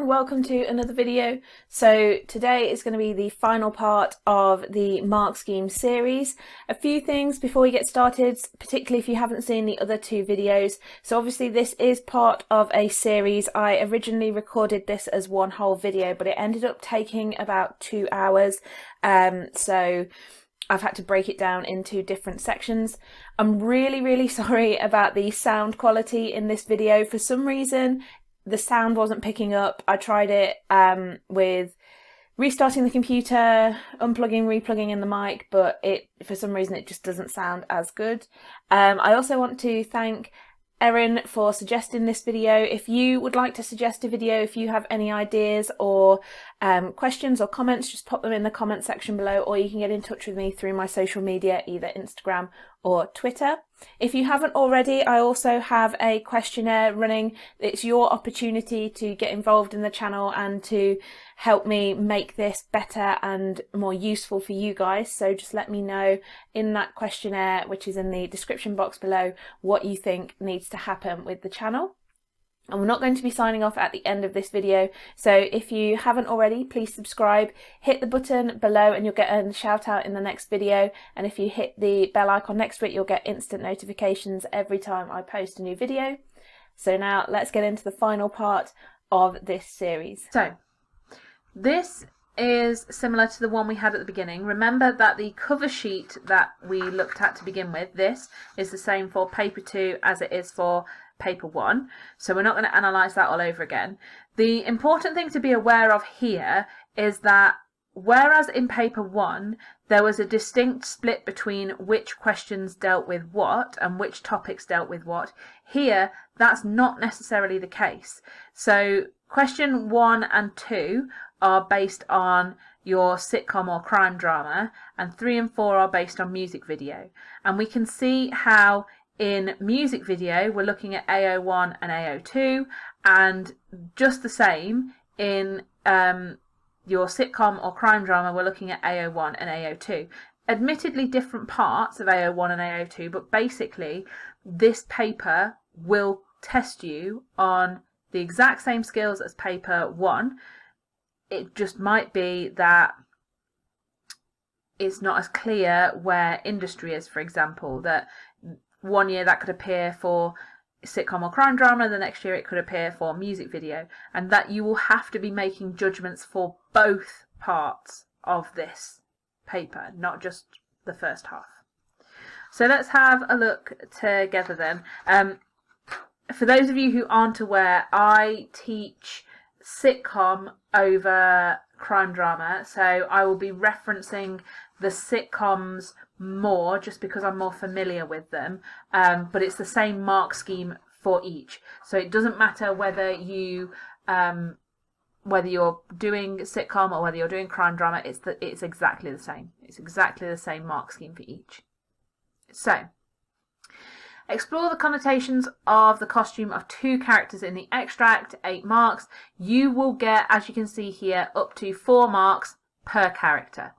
everyone, welcome to another video. So today is going to be the final part of the mark scheme series. A few things before we get started, particularly if you haven't seen the other two videos. So obviously this is part of a series. I originally recorded this as one whole video, but it ended up taking about 2 hours. So I've had to break it down into different sections. I'm really sorry about the sound quality in this video. For some reason, the sound wasn't picking up. I tried it with restarting the computer, unplugging, replugging in the mic, but for some reason it just doesn't sound as good. I also want to thank Erin for suggesting this video. If you would like to suggest a video, if you have any ideas or questions or comments, just pop them in the comment section below, or you can get in touch with me through my social media, either Instagram or Twitter. If you haven't already, I also have a questionnaire running. It's your opportunity to get involved in the channel and to help me make this better and more useful for you guys. So just let me know in that questionnaire, which is in the description box below, what you think needs to happen with the channel. And we're not going to be signing off at the end of this video, so if you haven't already, please subscribe, hit the button below and you'll get a shout out in the next video, and if you hit the bell icon next to it, you'll get instant notifications every time I post a new video. So now let's get into the final part of this series. So this is similar to the one we had at the beginning. Remember that the cover sheet that we looked at to begin with, this is the same for paper 2 as it is for paper 1, so we're not going to analyse that all over again. The important thing to be aware of here is that whereas in paper 1 there was a distinct split between which questions dealt with what and which topics dealt with what, here that's not necessarily the case. So question 1 and 2 are based on your sitcom or crime drama, and 3 and 4 are based on music video. And we can see how in music video we're looking at AO1 and AO2, and just the same in your sitcom or crime drama we're looking at AO1 and AO2. Admittedly different parts of AO1 and AO2, but basically this paper will test you on the exact same skills as paper 1. It just might be that it's not as clear where industry is, for example, that one year that could appear for sitcom or crime drama, the next year it could appear for music video, and that you will have to be making judgments for both parts of this paper, not just the first half. So let's have a look together then. For those of you who aren't aware, I teach sitcom over crime drama, so I will be referencing the sitcoms more just because I'm more familiar with them, but it's the same mark scheme for each, so it doesn't matter whether you're doing sitcom or whether you're doing crime drama, it's exactly the same. It's exactly the same mark scheme for each. So explore the connotations of the costume of 2 characters in the extract, 8 marks. You will get, as you can see here, up to 4 marks per character.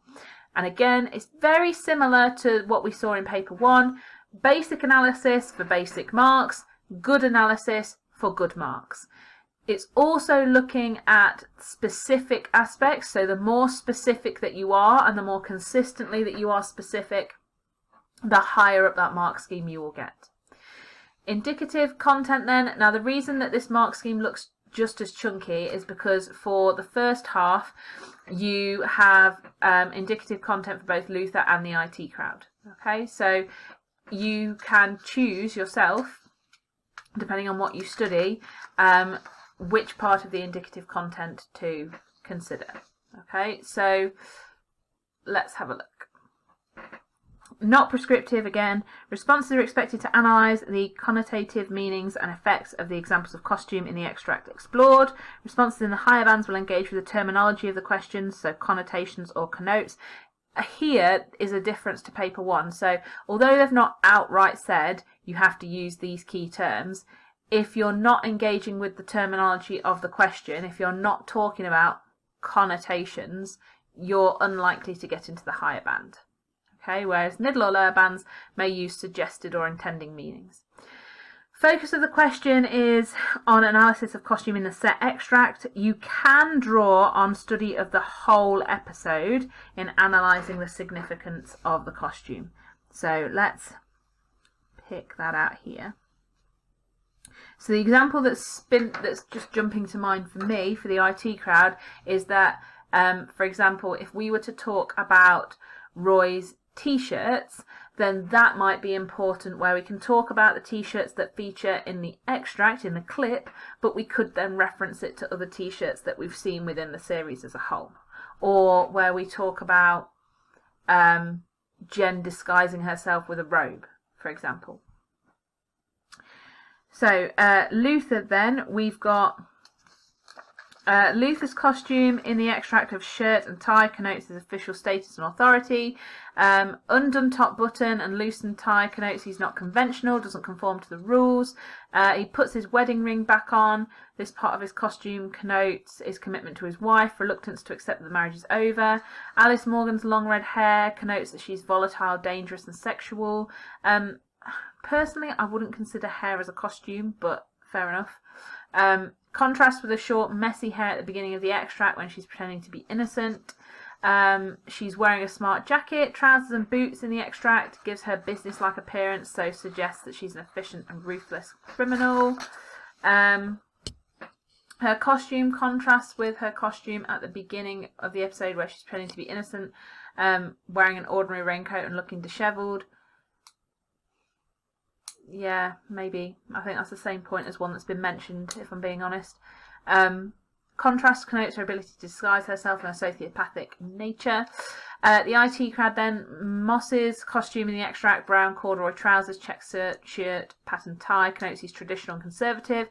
And again, it's very similar to what we saw in paper 1. Basic analysis for basic marks, good analysis for good marks. It's also looking at specific aspects, so the more specific that you are and the more consistently that you are specific, the higher up that mark scheme you will get. Indicative content then. Now the reason that this mark scheme looks just as chunky is because for the first half you have indicative content for both Luther and the IT crowd. Okay, so you can choose yourself, depending on what you study, which part of the indicative content to consider. Okay, so let's have a look. Not prescriptive again. Responses are expected to analyse the connotative meanings and effects of the examples of costume in the extract explored. Responses in the higher bands will engage with the terminology of the questions, so connotations or connotes. Here is a difference to paper 1. So although they've not outright said you have to use these key terms, if you're not engaging with the terminology of the question, if you're not talking about connotations, you're unlikely to get into the higher band. Okay, whereas middle or lower bands may use suggested or intending meanings. Focus of the question is on analysis of costume in the set extract. You can draw on study of the whole episode in analysing the significance of the costume. So let's pick that out here. So the example that's just jumping to mind for me, for the IT crowd, is that, for example, if we were to talk about Roy's t-shirts, then that might be important, where we can talk about the t-shirts that feature in the extract, in the clip, but we could then reference it to other t-shirts that we've seen within the series as a whole. Or where we talk about Jen disguising herself with a robe, for example. So Luther then, we've got Luther's costume in the extract of shirt and tie connotes his official status and authority. Undone top button and loosened tie connotes he's not conventional, doesn't conform to the rules. He puts his wedding ring back on. This part of his costume connotes his commitment to his wife, reluctance to accept that the marriage is over. Alice Morgan's long red hair connotes that she's volatile, dangerous and sexual. Personally, I wouldn't consider hair as a costume, but fair enough. Contrast with the short, messy hair at the beginning of the extract when she's pretending to be innocent. She's wearing a smart jacket, trousers and boots in the extract, gives her business-like appearance, so suggests that she's an efficient and ruthless criminal. Her costume contrasts with her costume at the beginning of the episode where she's pretending to be innocent, wearing an ordinary raincoat and looking dishevelled. Yeah, maybe. I think that's the same point as one that's been mentioned, if I'm being honest. Contrast connotes her ability to disguise herself and her sociopathic nature. The IT crowd then, Moss's costume in the extract, brown corduroy trousers, check shirt, patterned tie, connotes he's traditional and conservative.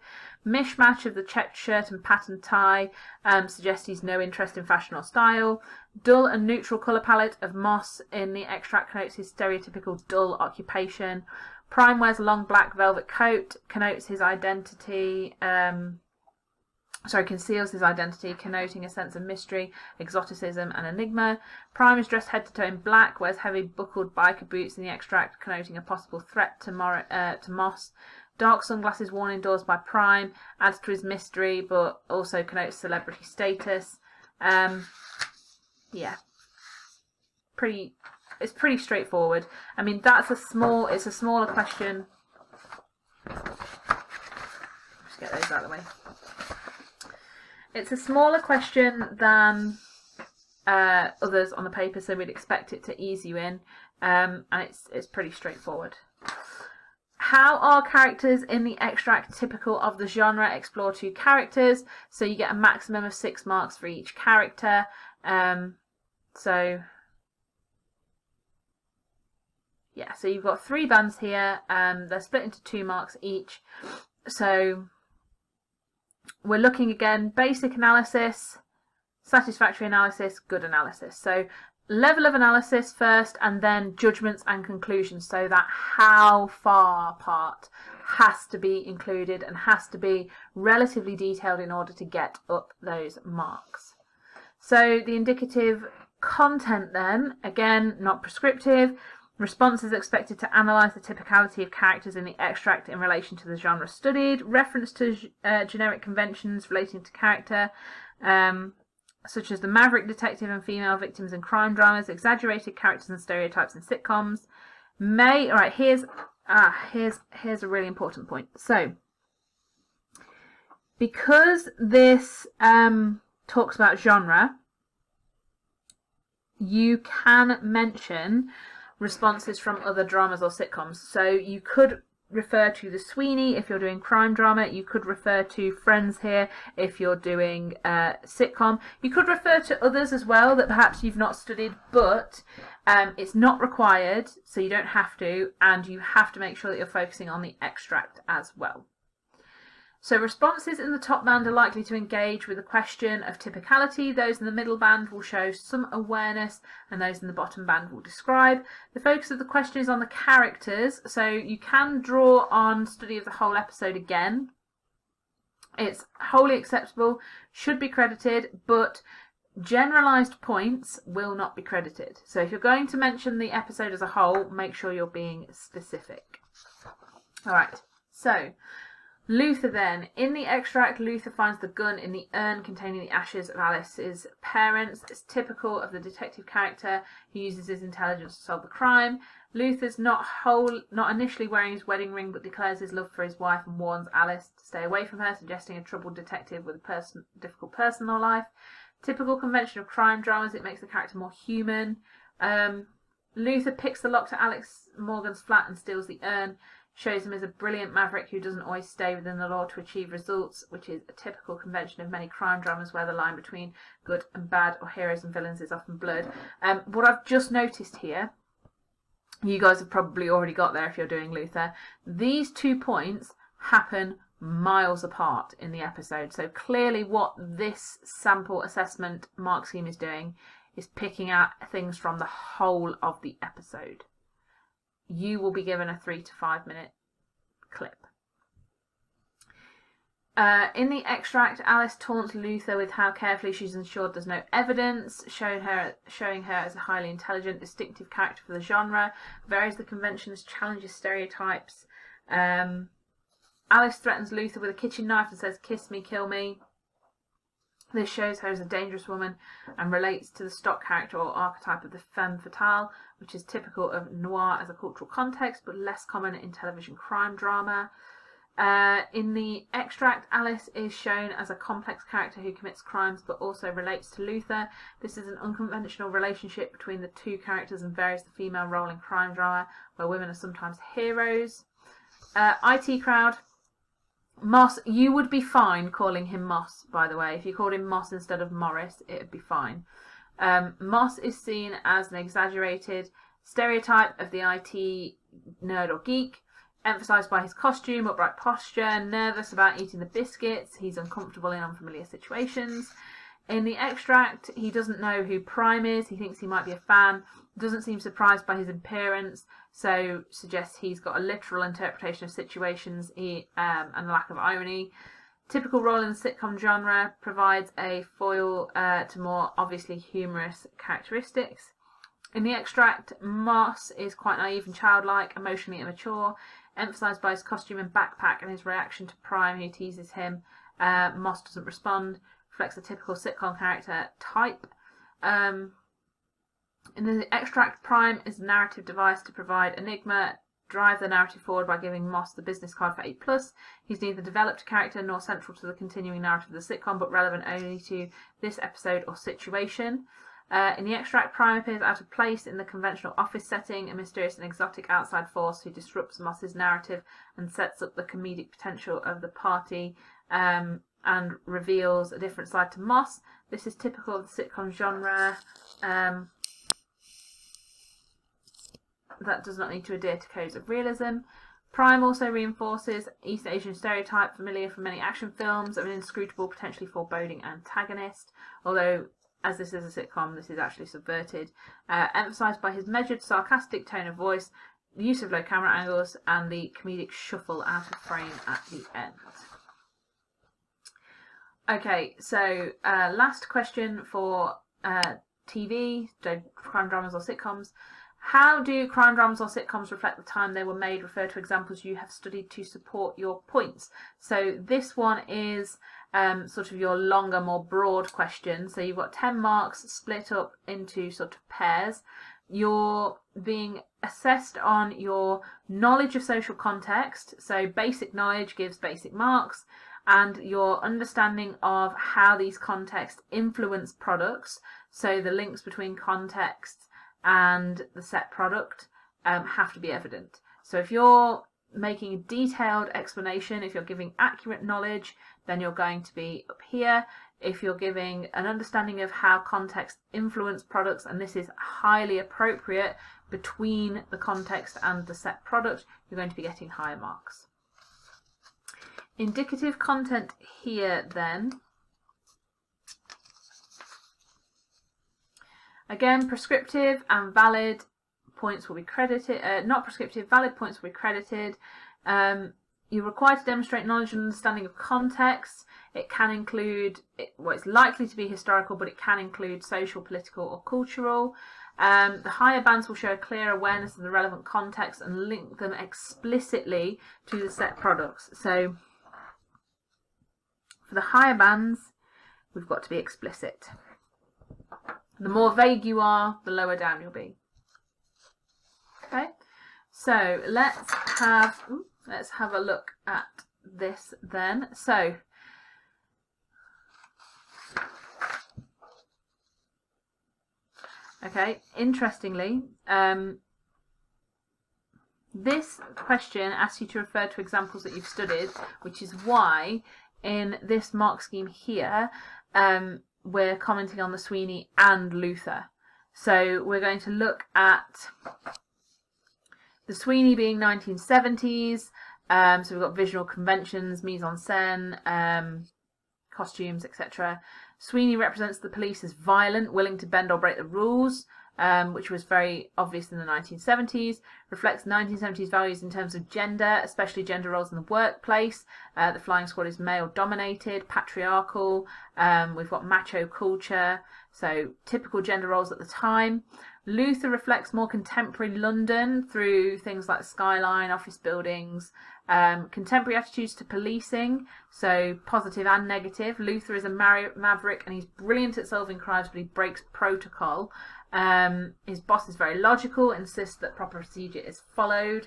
Mishmash of the checked shirt and patterned tie suggests he's no interest in fashion or style. Dull and neutral colour palette of Moss in the extract connotes his stereotypical dull occupation. Prime wears a long black velvet coat, connotes his identity, conceals his identity, connoting a sense of mystery, exoticism and enigma. Prime is dressed head to toe in black, wears heavy buckled biker boots in the extract, connoting a possible threat to Moss. Dark sunglasses worn indoors by Prime adds to his mystery, but also connotes celebrity status. Yeah. It's pretty straightforward. I mean, it's a smaller question. Just get those out of the way. It's a smaller question than others on the paper, so we'd expect it to ease you in, and it's pretty straightforward. How are characters in the extract typical of the genre? Explore 2 characters, so you get a maximum of 6 marks for each character. So you've got 3 bands here. They're split into 2 marks each. So we're looking again, basic analysis, satisfactory analysis, good analysis. So level of analysis first, and then judgments and conclusions. So that how far part has to be included and has to be relatively detailed in order to get up those marks. So the indicative content then, again, not prescriptive. Response is expected to analyse the typicality of characters in the extract in relation to the genre studied. Reference to generic conventions relating to character, such as the maverick detective and female victims in crime dramas, exaggerated characters and stereotypes in sitcoms. Here's a really important point. So, because this talks about genre, you can mention responses from other dramas or sitcoms. So you could refer to The Sweeney if you're doing crime drama. You could refer to Friends here if you're doing sitcom. You could refer to others as well that perhaps you've not studied, but it's not required, so you don't have to, and you have to make sure that you're focusing on the extract as well. So responses in the top band are likely to engage with the question of typicality. Those in the middle band will show some awareness, and those in the bottom band will describe. The focus of the question is on the characters, so you can draw on study of the whole episode again. It's wholly acceptable, should be credited, but generalised points will not be credited. So if you're going to mention the episode as a whole, make sure you're being specific. All right. So, Luther then. In the extract, Luther finds the gun in the urn containing the ashes of Alice's parents. It's typical of the detective character who uses his intelligence to solve the crime. Luther's not initially wearing his wedding ring, but declares his love for his wife and warns Alice to stay away from her, suggesting a troubled detective with a difficult personal life. Typical convention of crime dramas, it makes the character more human. Luther picks the lock to Alex Morgan's flat and steals the urn. Shows him as a brilliant maverick who doesn't always stay within the law to achieve results, which is a typical convention of many crime dramas where the line between good and bad or heroes and villains is often blurred. What I've just noticed here, you guys have probably already got there if you're doing Luther, these 2 points happen miles apart in the episode. So clearly what this sample assessment mark scheme is doing is picking out things from the whole of the episode. You will be given a 3 to 5 minute clip. In the extract, Alice taunts Luther with how carefully she's ensured there's no evidence, showing her as a highly intelligent, distinctive character for the genre, varies the conventions, challenges stereotypes. Alice threatens Luther with a kitchen knife and says, "Kiss me, kill me." This shows her as a dangerous woman and relates to the stock character or archetype of the femme fatale, which is typical of noir as a cultural context, but less common in television crime drama. In the extract, Alice is shown as a complex character who commits crimes but also relates to Luther. This is an unconventional relationship between the two characters and varies the female role in crime drama, where women are sometimes heroes. IT crowd. Moss, you would be fine calling him Moss, by the way. If you called him Moss instead of Morris, it would be fine. Moss is seen as an exaggerated stereotype of the IT nerd or geek, emphasised by his costume, upright posture, nervous about eating the biscuits, he's uncomfortable in unfamiliar situations. In the extract, he doesn't know who Prime is, he thinks he might be a fan, doesn't seem surprised by his appearance, so suggests he's got a literal interpretation of situations and a lack of irony. Typical role in the sitcom genre, provides a foil to more obviously humorous characteristics. In the extract, Moss is quite naive and childlike, emotionally immature, emphasised by his costume and backpack and his reaction to Prime, who teases him. Moss doesn't respond, reflects a typical sitcom character type. In the extract, Prime is a narrative device to provide enigma, drive the narrative forward by giving Moss the business card for 8+. He's neither developed character nor central to the continuing narrative of the sitcom, but relevant only to this episode or situation. In the extract, Prime appears out of place in the conventional office setting, a mysterious and exotic outside force who disrupts Moss's narrative and sets up the comedic potential of the party and reveals a different side to Moss. This is typical of the sitcom genre. That does not need to adhere to codes of realism. Prime also reinforces East Asian stereotype familiar from many action films of an inscrutable, potentially foreboding antagonist, although as this is a sitcom, this is actually subverted, emphasised by his measured, sarcastic tone of voice, the use of low camera angles, and the comedic shuffle out of frame at the end. Okay, so last question for TV, so crime dramas or sitcoms. How do crime dramas or sitcoms reflect the time they were made? Refer to examples you have studied to support your points. So this one is sort of your longer, more broad question. So you've got 10 marks split up into sort of pairs. You're being assessed on your knowledge of social context. So basic knowledge gives basic marks. And your understanding of how these contexts influence products. So the links between contexts and the set product have to be evident. So if you're making a detailed explanation, if you're giving accurate knowledge, then you're going to be up here. If you're giving an understanding of how context influence products, and this is highly appropriate between the context and the set product, you're going to be getting higher marks. Indicative content here then. Again, prescriptive and valid points will be credited. Not prescriptive, valid points will be credited. You're required to demonstrate knowledge and understanding of context. It can include, well, it's likely to be historical, but it can include social, political, or cultural. The higher bands will show a clear awareness of the relevant context and link them explicitly to the set products. So for the higher bands, we've got to be explicit. The more vague you are, the lower down you'll be. Okay, so let's have a look at this then. So okay, interestingly, this question asks you to refer to examples that you've studied, which is why in this mark scheme here, we're commenting on the Sweeney and Luther. So we're going to look at the Sweeney being 1970s. So we've got visual conventions, mise en scène, costumes, etc. Sweeney represents the police as violent, willing to bend or break the rules, which was very obvious in the 1970s. Reflects 1970s values in terms of gender, especially gender roles in the workplace. The flying squad is male-dominated, patriarchal. We've got macho culture, so typical gender roles at the time. Luther reflects more contemporary London through things like the skyline, office buildings, contemporary attitudes to policing, so positive and negative. Luther is a maverick and he's brilliant at solving crimes, but he breaks protocol. His boss is very logical, insists that proper procedure is followed.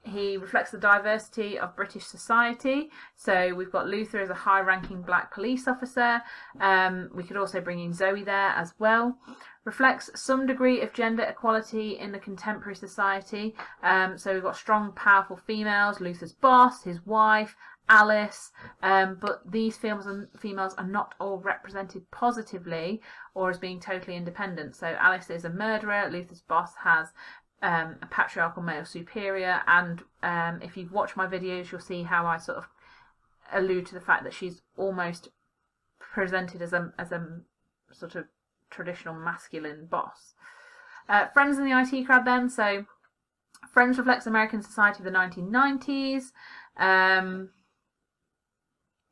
He reflects the diversity of British society. So we've got Luther as a high-ranking black police officer. We could also bring in Zoe there as well. Reflects some degree of gender equality in the contemporary society. So we've got strong, powerful females, Luther's boss, his wife, Alice, but these females are not all represented positively or as being totally independent. So Alice is a murderer, Luther's boss has a patriarchal male superior, and if you've watched my videos, you'll see how I sort of allude to the fact that she's almost presented as a sort of traditional masculine boss. Friends in the IT crowd then. So Friends reflects American society of the 1990s.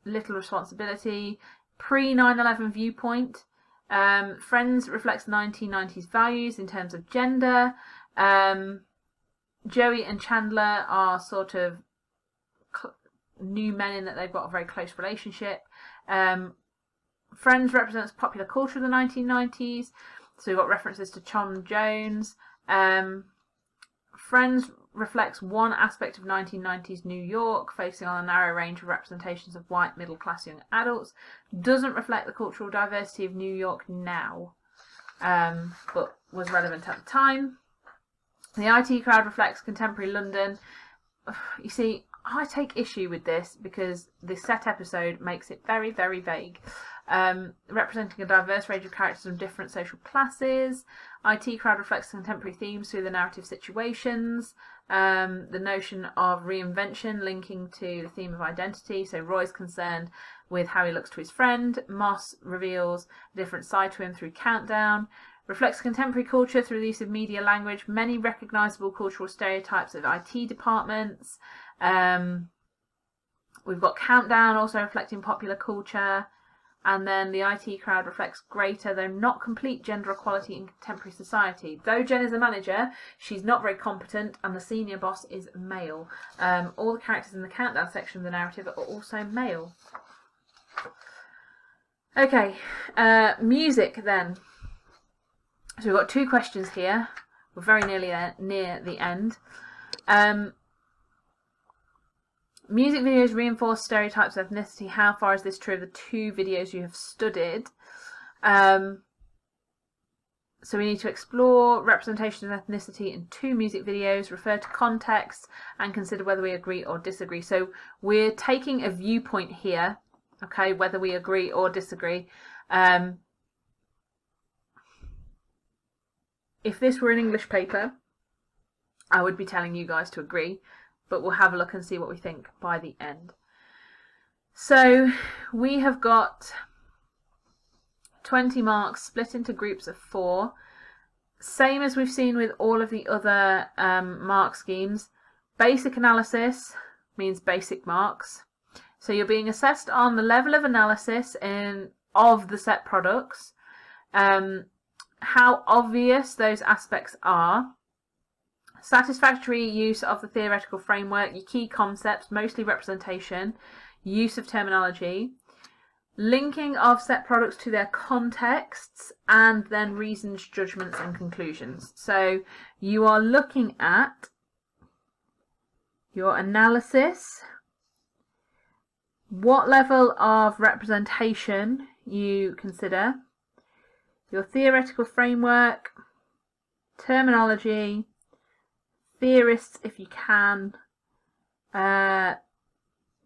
Little responsibility, pre 9/11 viewpoint. Friends reflects 1990s values in terms of gender. Joey and Chandler are sort of new men in that they've got a very close relationship. Friends represents popular culture of the 1990s, so we've got references to Tom Jones. Friends reflects one aspect of 1990s New York, focusing on a narrow range of representations of white middle-class young adults. Doesn't reflect the cultural diversity of New York now, but was relevant at the time. The IT crowd reflects contemporary London. You see, I take issue with this because the set episode makes it very, very vague. Representing a diverse range of characters from different social classes. IT crowd reflects contemporary themes through the narrative situations. The notion of reinvention linking to the theme of identity. So Roy's concerned with how he looks to his friend. Moss reveals a different side to him through Countdown. Reflects contemporary culture through the use of media language. Many recognisable cultural stereotypes of IT departments. We've got Countdown also reflecting popular culture. And then the IT crowd reflects greater, though not complete, gender equality in contemporary society. Though Jen is a manager, she's not very competent, and the senior boss is male. All the characters in the Countdown section of the narrative are also male. Okay, music then. So we've got two questions here. We're very nearly near the end. Music videos reinforce stereotypes of ethnicity. How far is this true of the two videos you have studied? So we need to explore representation of ethnicity in two music videos, refer to context, and consider whether we agree or disagree. So we're taking a viewpoint here, okay, whether we agree or disagree. If this were an English paper, I would be telling you guys to agree, but we'll have a look and see what we think by the end. So we have got 20 marks split into groups of 4. Same as we've seen with all of the other mark schemes. Basic analysis means basic marks. So you're being assessed on the level of analysis of the set products. how obvious those aspects are. Satisfactory use of the theoretical framework, your key concepts, mostly representation, use of terminology, linking of set products to their contexts, and then reasons, judgments and conclusions. So you are looking at your analysis, what level of representation you consider, your theoretical framework, terminology, theorists if you can,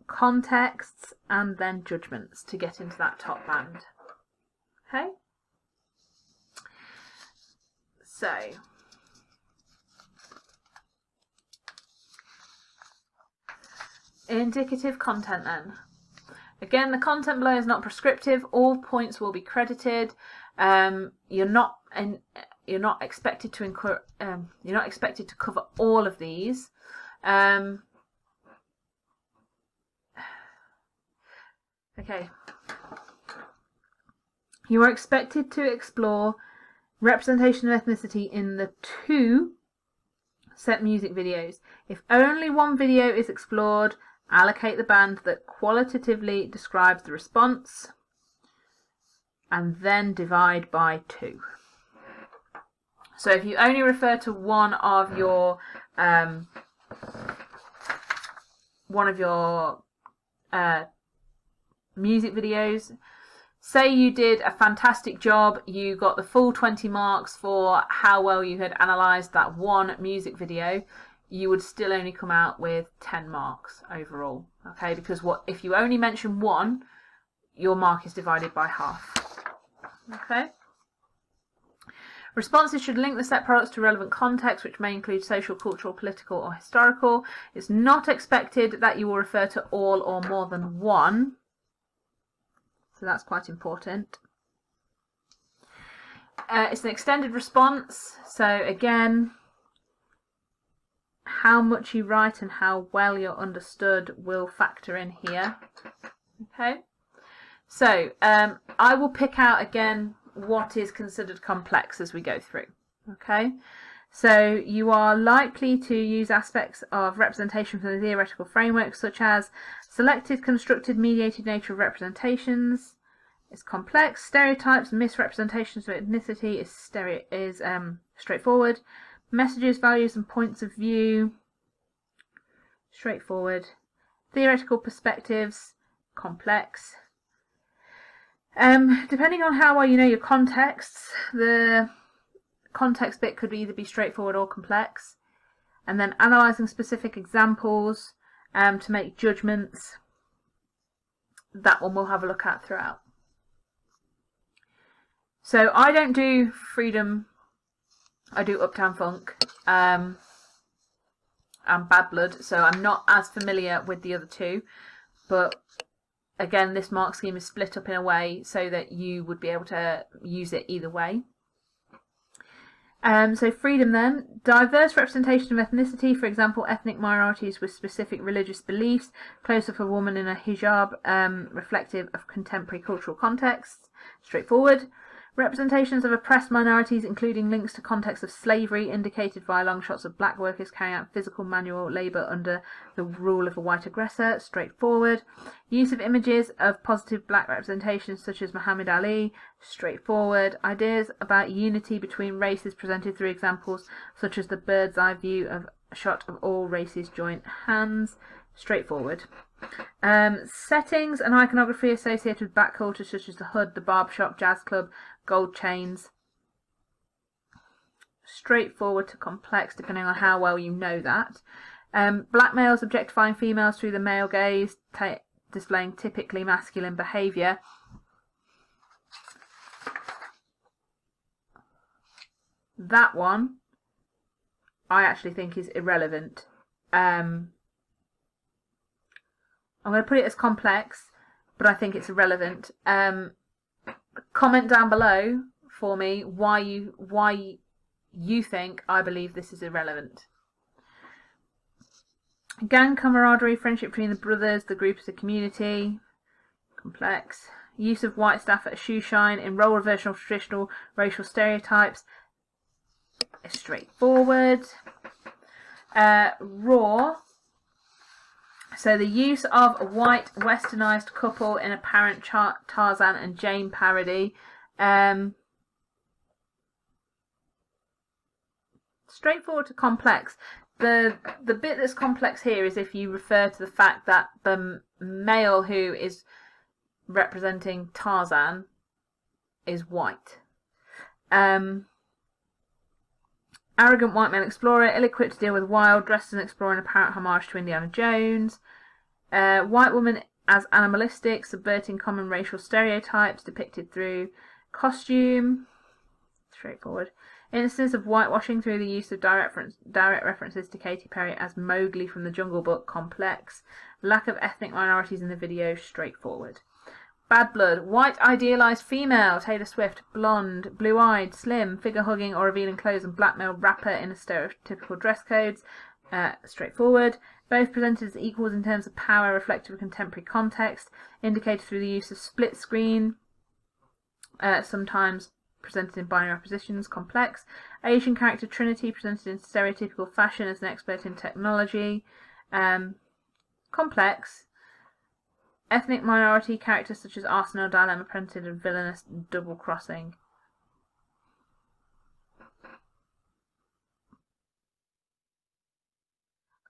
contexts, and then judgments to get into that top band. Okay? So, indicative content then. Again, the content below is not prescriptive. All points will be credited. You're not expected to cover all of these. Okay. You are expected to explore representation of ethnicity in the 2 set music videos. If only one video is explored, allocate the band that qualitatively describes the response and then divide by 2. So if you only refer to one of your music videos, say you did a fantastic job, you got the full 20 marks for how well you had analysed that one music video, you would still only come out with 10 marks overall. Okay, because if you only mention one, your mark is divided by half. Okay. Responses should link the set products to relevant context, which may include social, cultural, political, or historical. It's not expected that you will refer to all or more than one. So that's quite important. It's an extended response. So again, how much you write and how well you're understood will factor in here. Okay. So I will pick out again what is considered complex as we go through. Okay. So you are likely to use aspects of representation from the theoretical framework, such as selected, constructed, mediated nature of representations. It's complex. Stereotypes, misrepresentations of ethnicity is straightforward. Messages, values, and points of view, straightforward. Theoretical perspectives, complex. Depending on how well you know your contexts, the context bit could either be straightforward or complex. And then analysing specific examples to make judgments. That one we'll have a look at throughout. So I don't do freedom, I do Uptown Funk and Bad Blood, so I'm not as familiar with the other 2. But again, this mark scheme is split up in a way so that you would be able to use it either way. So freedom then. Diverse representation of ethnicity, for example, ethnic minorities with specific religious beliefs, close up a woman in a hijab, reflective of contemporary cultural contexts, straightforward. Representations of oppressed minorities, including links to context of slavery, indicated via long shots of black workers carrying out physical manual labour under the rule of a white aggressor, straightforward. Use of images of positive black representations such as Muhammad Ali, straightforward. Ideas about unity between races presented through examples such as the bird's eye view of a shot of all races joint hands, straightforward. Settings and iconography associated with black culture such as the hood, the barbershop, jazz club, gold chains, straightforward to complex depending on how well you know that. Black males objectifying females through the male gaze, displaying typically masculine behaviour. That one I actually think is irrelevant. I'm going to put it as complex, but I think it's irrelevant. Comment down below for me why you think I believe this is irrelevant. Gang camaraderie, friendship between the brothers, the group as a community, complex. use of white staff at a shoe shine in role reversal of traditional racial stereotypes is straightforward. Raw. So the use of a white westernized couple in apparent Tarzan and Jane parody. Straightforward to complex. The bit that's complex here is if you refer to the fact that the male who is representing Tarzan is white. Arrogant white male explorer, ill-equipped to deal with wild, dressed as an explorer in apparent homage to Indiana Jones. White woman as animalistic, subverting common racial stereotypes depicted through costume. Straightforward. Instance of whitewashing through the use of direct references to Katy Perry as Mowgli from the Jungle Book. Complex. Lack of ethnic minorities in the video. Straightforward. Bad blood. White idealized female. Taylor Swift. Blonde. Blue-eyed. Slim. Figure-hugging or revealing clothes and black male rapper in a stereotypical dress codes. Straightforward. Both presented as equals in terms of power, reflective of contemporary context. Indicated through the use of split screen. Sometimes presented in binary oppositions. Complex. Asian character Trinity presented in stereotypical fashion as an expert in technology. Complex. Ethnic minority characters such as Arsenal Dilemma presented in villainous double crossing.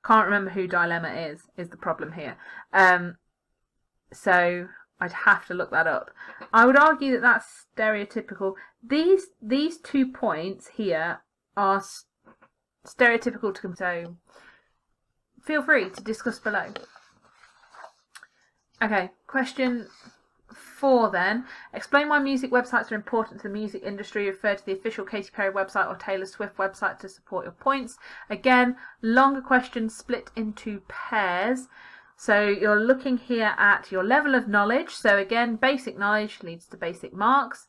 Can't remember who Dilemma is the problem here. So I'd have to look that up. I would argue that that's stereotypical. These 2 points here are stereotypical to them, so feel free to discuss below. Okay, question 4 then. Explain why music websites are important to the music industry. Refer to the official Katy Perry website or Taylor Swift website to support your points. Again, longer questions split into pairs. So you're looking here at your level of knowledge. So again, basic knowledge leads to basic marks.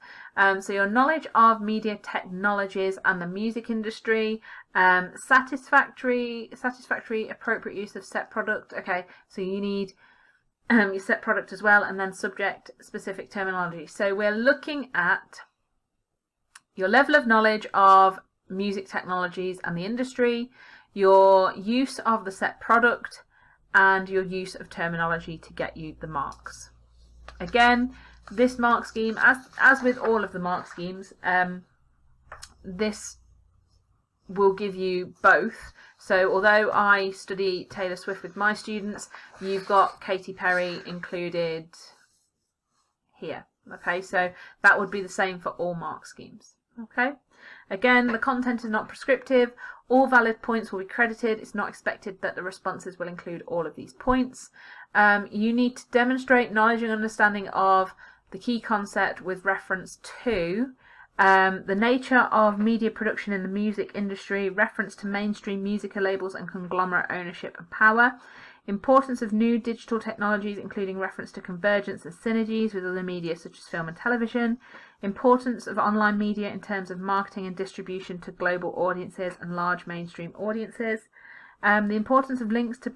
So your knowledge of media technologies and the music industry. Satisfactory, appropriate use of set product. Okay, so you need your set product as well, and then subject specific terminology. So we're looking at your level of knowledge of music technologies and the industry, your use of the set product, and your use of terminology to get you the marks. Again, this mark scheme, as with all of the mark schemes, this will give you both. So although I study Taylor Swift with my students, you've got Katy Perry included here. Okay, so that would be the same for all mark schemes. Okay, again, the content is not prescriptive. All valid points will be credited. It's not expected that the responses will include all of these points. You need to demonstrate knowledge and understanding of the key concept with reference to the nature of media production in the music industry, reference to mainstream music labels and conglomerate ownership and power, importance of new digital technologies including reference to convergence and synergies with other media such as film and television, importance of online media in terms of marketing and distribution to global audiences and large mainstream audiences, the importance of links to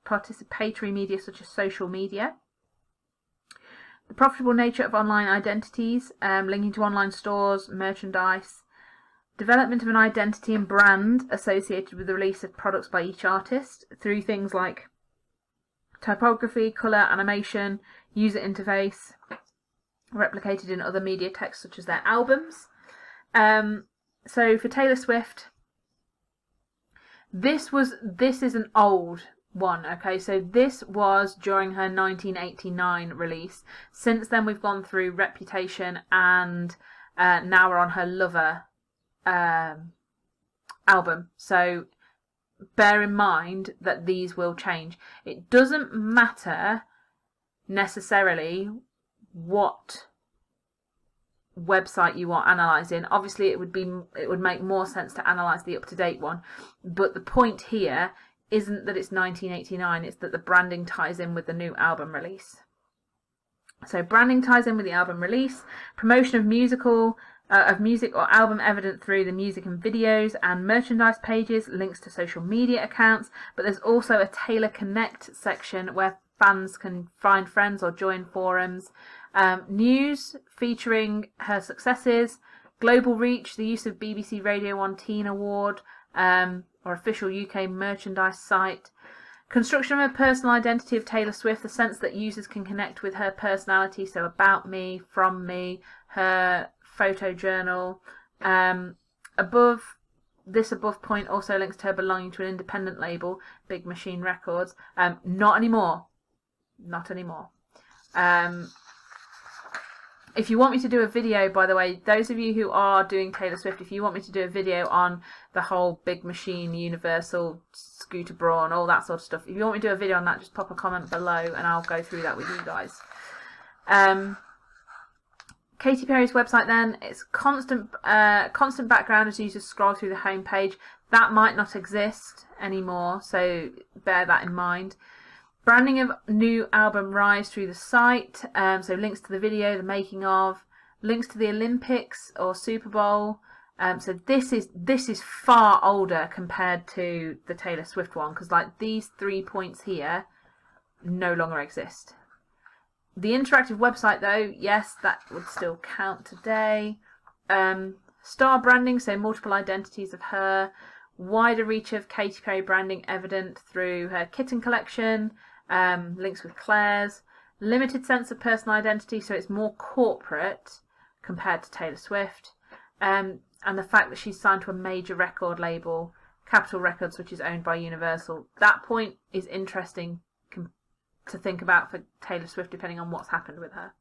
participatory media such as social media, the profitable nature of online identities, linking to online stores, merchandise, development of an identity and brand associated with the release of products by each artist through things like typography, colour, animation, user interface, replicated in other media texts such as their albums. So for Taylor Swift, this is an old one. Okay, so this was during her 1989 release. Since then we've gone through Reputation and now we're on her Lover album. So bear in mind that these will change. It doesn't matter necessarily what website you are analysing. Obviously it would make more sense to analyse the up-to-date one, but the point here isn't that it's 1989, it's that the branding ties in with the new album release. So branding ties in with the album release, promotion of music or album evident through the music and videos and merchandise pages, links to social media accounts, but there's also a Taylor Connect section where fans can find friends or join forums, News featuring her successes. Global reach, the use of BBC Radio 1 Teen Award, or official UK merchandise site. Construction of a personal identity of Taylor Swift, the sense that users can connect with her personality, so about me, from me, her photo journal. Above point also links to her belonging to an independent label, Big Machine Records. Not anymore. Not anymore. If you want me to do a video, by the way, those of you who are doing Taylor Swift, if you want me to do a video on the whole Big Machine, Universal, Scooter Braun, all that sort of stuff, if you want me to do a video on that, just pop a comment below and I'll go through that with you guys. Katy Perry's website then, it's constant background as users scroll through the homepage. That might not exist anymore, so bear that in mind. Branding of new album Rise through the site, so links to the video, the making of, links to the Olympics or Super Bowl. So this is far older compared to the Taylor Swift one, because like these 3 points here no longer exist. The interactive website though, yes, that would still count today. Star branding, so multiple identities of her. Wider reach of Katy Perry branding evident through her kitten collection. Links with Claire's. Limited sense of personal identity, so it's more corporate compared to Taylor Swift. And the fact that she's signed to a major record label, Capitol Records, which is owned by Universal. That point is interesting to think about for Taylor Swift, depending on what's happened with her.